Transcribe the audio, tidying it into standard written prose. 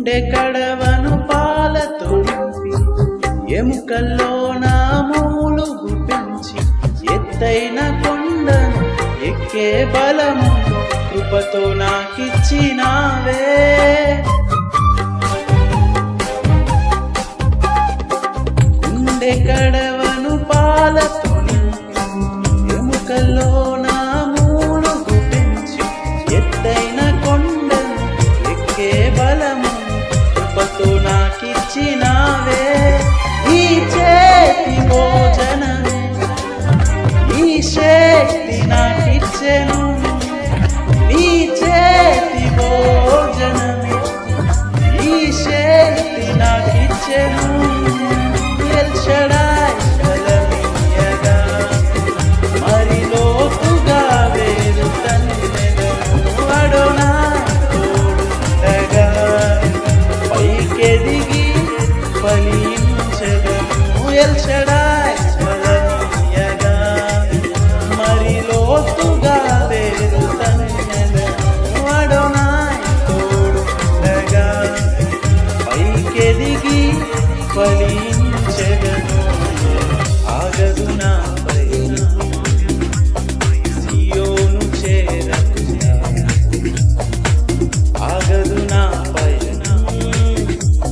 గుండె కడవను పాలతో నింపి ఎముకల్లో నా మూలుగు పెంచి ఎత్తైన కొండను ఎక్కే బలము కృపతో నాకిచ్చినావే. గుండె కడవను పాలతో నింపి ఎముకల్లో నా మూలుగు పెంచి ఎత్తైన కొండను ఎక్కే బలము కృపతో నాకిచ్చినావే. ఈ చేతి భోజనమే ఈ శక్తి నాకిచ్చెను,